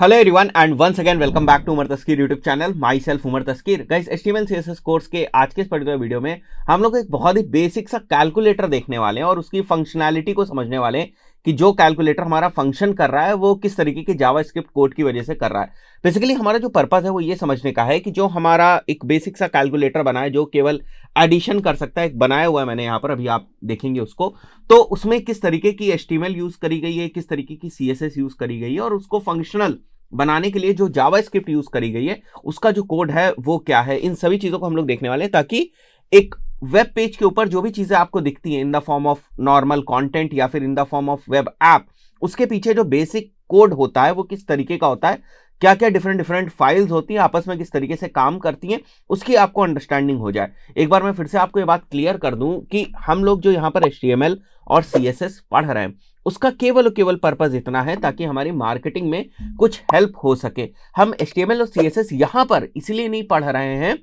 Hello everyone and once again welcome back to Umar Taskeer YouTube channel myself Umar Taskeer. Guys, HTML CSS course के आज के इस particular video में हम लोग एक बहुत ही बेसिक सा कैलकुलेटर देखने वाले हैं और उसकी फंक्शनैलिटी को समझने वाले हैं कि जो कैलकुलेटर हमारा फंक्शन कर रहा है वो किस तरीके की जावास्क्रिप्ट कोड की वजह से कर रहा है। बेसिकली हमारा जो पर्पस है वो ये समझने का है कि जो हमारा एक बेसिक सा कैलकुलेटर बना है जो केवल एडिशन कर सकता है, एक बनाया हुआ है मैंने यहाँ पर, अभी आप देखेंगे उसको, तो उसमें किस तरीके की HTML यूज करी गई है, किस तरीके की CSS यूज करी गई है और उसको फंक्शनल बनाने के लिए जो जावास्क्रिप्ट यूज करी गई है उसका जो कोड है वो क्या है। इन सभी चीजों को हम लोग देखने वाले हैं ताकि एक वेब पेज के ऊपर जो भी चीजें आपको दिखती हैं in the form of normal content या फिर in the form of web app, उसके पीछे जो बेसिक कोड होता है वो किस तरीके का होता है, क्या क्या डिफरेंट फाइल्स होती हैं, आपस में किस तरीके से काम करती हैं, उसकी आपको अंडरस्टैंडिंग हो जाए। एक बार मैं फिर से आपको ये बात क्लियर कर दूं कि हम लोग जो यहाँ पर HTML और CSS पढ़ रहे हैं उसका केवल और केवल पर्पस इतना है ताकि हमारी मार्केटिंग में कुछ हेल्प हो सके। हम HTML और CSS यहाँ पर इसलिए नहीं पढ़ रहे हैं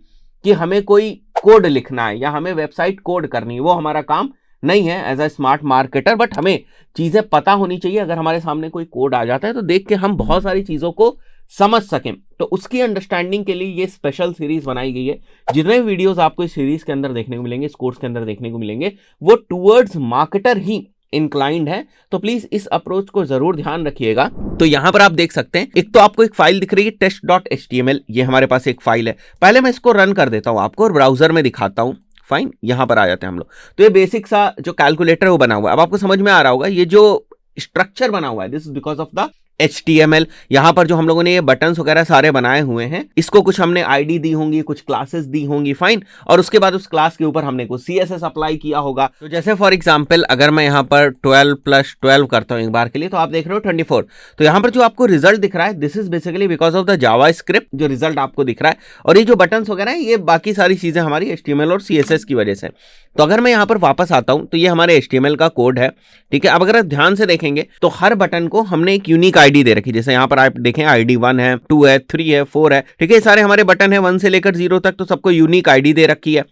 कि हमें कोई कोड लिखना है या हमें वेबसाइट कोड करनी है, वो हमारा काम नहीं है as a smart marketer. But हमें चीजें पता होनी चाहिए, अगर हमारे सामने कोई कोड आ जाता है तो देख के हम बहुत सारी चीजों को समझ सकें। तो उसकी अंडरस्टैंडिंग के लिए ये स्पेशल सीरीज बनाई गई है। जितने वीडियोस आपको इस सीरीज के अंदर देखने को मिलेंगे, इस कोर्स के अंदर देखने को मिलेंगे, वो टूवर्ड्स मार्केटर ही इंक्लाइंड है। तो प्लीज इस अप्रोच को जरूर ध्यान रखिएगा। तो यहां पर आप देख सकते हैं, एक तो आपको एक फाइल दिख रही है test.html, ये हमारे पास एक फाइल है। पहले मैं इसको रन कर देता हूं आपको और ब्राउजर में दिखाता हूं। फाइन, यहां पर आ जाते हैं हम लोग। तो ये बेसिक सा जो कैलकुलेटर है वो बना हुआ है। अब आपको समझ में आ रहा होगा ये जो स्ट्रक्चर बना हुआ है, this is because of the HTML। यहां पर जो हम लोगों ने ये बटन्स वगैरह सारे बनाए हुए हैं, इसको कुछ हमने ID दी होंगी, कुछ क्लासेस दी होंगी, फाइन, और उसके बाद उस क्लास के ऊपर हमने कुछ CSS अप्लाई किया होगा। तो जैसे फॉर एग्जांपल अगर मैं यहां पर 12 + 12 करता हूं एक बार के लिए, तो आप देख रहे हो 24। तो यहां पर जो आपको रिजल्ट दिख रहा है, this is basically because of the JavaScript जो रिजल्ट आपको दिख रहा है। और ये जो बटन्स वगैरह है ये बाकी सारी चीजें हमारी HTML और CSS की वजह से। तो अगर मैं यहां पर वापस आता हूं तो ये हमारे HTML का कोड है, ठीक है। अब अगर आप ध्यान से देखेंगे तो हर बटन को हमने एक यूनिक ID दे रखी, जैसे यहां पर आप देखें ID 1 है, 2 है, 3 है, 4 है, ठीक है। सारे हमारे बटन है 1 से लेकर 0 तक, तो सबको यूनिक ID दे रखी है।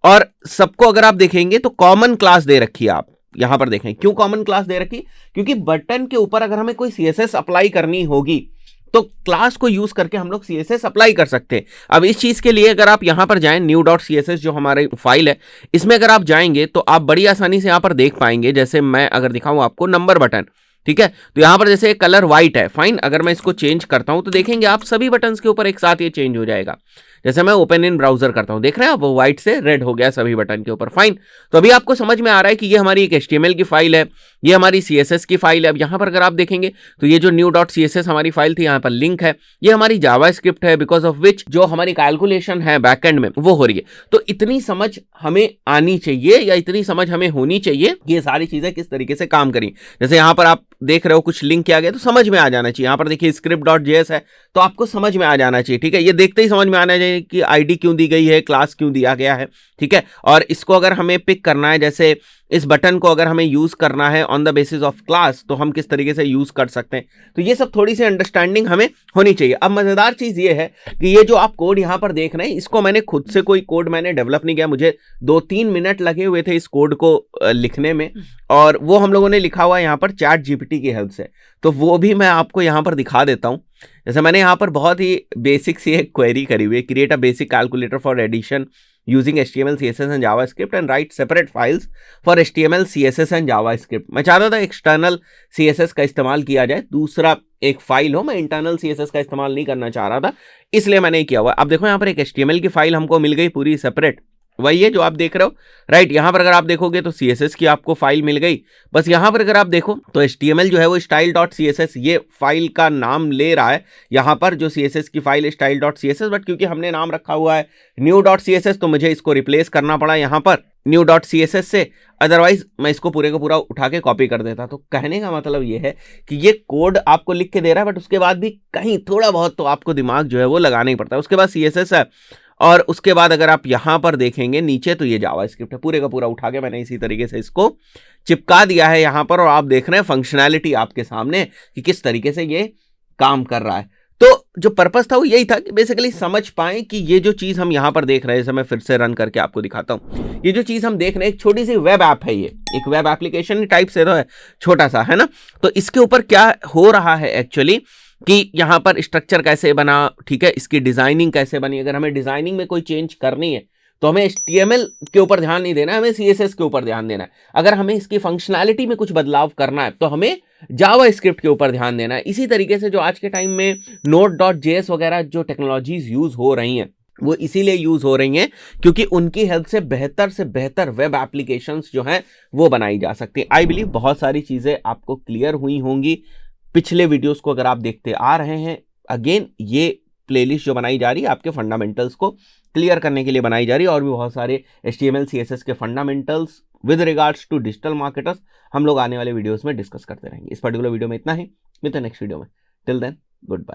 और सबको अगर आप देखेंगे तो कॉमन क्लास दे रखी है। आप यहां पर देखें क्यों कॉमन क्लास दे रखी, क्योंकि बटन के ऊपर अगर हमें कोई CSS अप्लाई करनी होगी तो क्लास को यूज करके हम लोग CSS अप्लाई कर सकते हैं। अब इस चीज के लिए अगर आप यहां पर जाएं, new.css जो हमारी फाइल है, इसमें अगर आप जाएंगे तो आप बड़ी आसानी से यहां पर देख पाएंगे। जैसे मैं अगर दिखाऊं आपको नंबर बटन, ठीक है, तो यहां पर जैसे कलर व्हाइट है, फाइन, अगर मैं इसको चेंज करता हूं तो देखेंगे आप सभी बटन्स के ऊपर एक साथ ये चेंज हो जाएगा। जैसे मैं ओपन इन ब्राउजर करता हूं, देख रहे हैं आप, वो व्हाइट से रेड हो गया सभी बटन के ऊपर, फाइन। तो अभी आपको समझ में आ रहा है कि ये हमारी एक HTML की फाइल है, ये हमारी CSS की फाइल है। अब यहां पर अगर आप देखेंगे तो ये जो new.css हमारी फाइल थी, यहां पर लिंक है, ये हमारी जावास्क्रिप्ट है, बिकॉज ऑफ विच जो हमारी कैलकुलेशन है बैकएंड में वो हो रही है। तो इतनी समझ हमें आनी चाहिए या इतनी समझ हमें होनी चाहिए कि ये सारी चीजें किस तरीके से काम करें। जैसे यहां पर आप देख रहे हो कुछ लिंक किया गया तो समझ में आ जाना चाहिए। यहां पर देखिए script.js है तो आपको समझ में आ जाना चाहिए, ठीक है। ये देखते ही समझ में आना चाहिए कि ID क्यों दी गई है, क्लास क्यों दिया गया है, ठीक है। और इसको अगर हमें पिक करना है, जैसे इस बटन को अगर हमें यूज करना है on the basis of class, तो हम किस तरीके से यूज कर सकते हैं। तो ये सब थोड़ी सी अंडरस्टैंडिंग हमें होनी चाहिए। अब मजेदार चीज ये है कि ये जो आप कोड यहां पर देख रहे हैं, इसको मैंने खुद से कोई कोड मैंने डेवलप नहीं किया, मुझे 2-3 मिनट लगे हुए थे इस कोड को लिखने में, और वो हम लोगों ने लिखा हुआ है यहाँ पर ChatGPT की हेल्प से। तो वो भी मैं आपको यहाँ पर दिखा देता हूँ। जैसे मैंने यहाँ पर बहुत ही बेसिक सी एक क्वेरी करी हुई है, create a basic calculator for addition using HTML, CSS and JavaScript and write separate files for HTML, CSS and JavaScript। मैं चाहता था एक्सटर्नल CSS का इस्तेमाल किया जाए, दूसरा एक फाइल हो, मैं इंटरनल CSS का इस्तेमाल नहीं करना चाह रहा था, इसलिए मैंने किया हुआ। अब देखो यहाँ पर एक HTML की फाइल हमको मिल गई पूरी सेपरेट, वही है जो आप देख रहे हो, राइट। यहां पर अगर आप देखोगे तो CSS की आपको फाइल मिल गई। बस यहां पर अगर आप देखो तो HTML जो है वो style.css ये फाइल का नाम ले रहा है। यहां पर जो CSS की फाइल है style.css, बट क्योंकि हमने नाम रखा हुआ है new.css तो मुझे इसको रिप्लेस करना पड़ा यहां पर new.css से, अदरवाइज मैं इसको पूरे का पूरा उठा के कॉपी कर देता। तो कहने का मतलब ये है कि ये कोड आपको लिख के दे रहा है, बट उसके बाद भी कहीं थोड़ा बहुत तो आपको दिमाग जो है वो लगाना ही पड़ता है। उसके बाद CSS है, और उसके बाद अगर आप यहां पर देखेंगे नीचे तो ये जावास्क्रिप्ट है। पूरे का पूरा उठा के मैंने इसी तरीके से इसको चिपका दिया है यहां पर, और आप देख रहे हैं फंक्शनैलिटी आपके सामने कि किस तरीके से ये काम कर रहा है। तो जो पर्पस था वो यही था कि बेसिकली समझ पाएं कि ये जो चीज हम यहां पर देख रहे हैं, जैसे मैं फिर से रन करके आपको दिखाता हूं, ये जो चीज हम देख रहे हैं एक छोटी सी वेब ऐप है, ये एक वेब एप्लीकेशन टाइप से तो है, छोटा सा है ना। तो इसके ऊपर क्या हो रहा है एक्चुअली कि यहाँ पर स्ट्रक्चर कैसे बना, ठीक है, इसकी डिजाइनिंग कैसे बनी। अगर हमें डिजाइनिंग में कोई चेंज करनी है तो हमें HTML के ऊपर ध्यान नहीं देना है, हमें CSS के ऊपर ध्यान देना है। अगर हमें इसकी फंक्शनैलिटी में कुछ बदलाव करना है तो हमें जावास्क्रिप्ट के ऊपर ध्यान देना है। इसी तरीके से जो आज के टाइम में Node.js वगैरह जो टेक्नोलॉजीज यूज हो रही हैं वो इसीलिए यूज हो रही हैं क्योंकि उनकी हेल्प से बेहतर वेब एप्लीकेशंस जो हैं वो बनाई जा सकती हैं। आई बिलीव बहुत सारी चीजें आपको क्लियर हुई होंगी पिछले वीडियोस को अगर आप देखते आ रहे हैं। अगेन ये प्लेलिस्ट जो बनाई जा रही है आपके फंडामेंटल्स को क्लियर करने के लिए बनाई जा रही है, और भी बहुत सारे HTML CSS के fundamentals with regards to digital marketers हम लोग आने वाले वीडियोस में डिस्कस करते रहेंगे। इस पर्टिकुलर वीडियो में इतना ही, मिलते हैं नेक्स्ट वीडियो में। Till then good bye.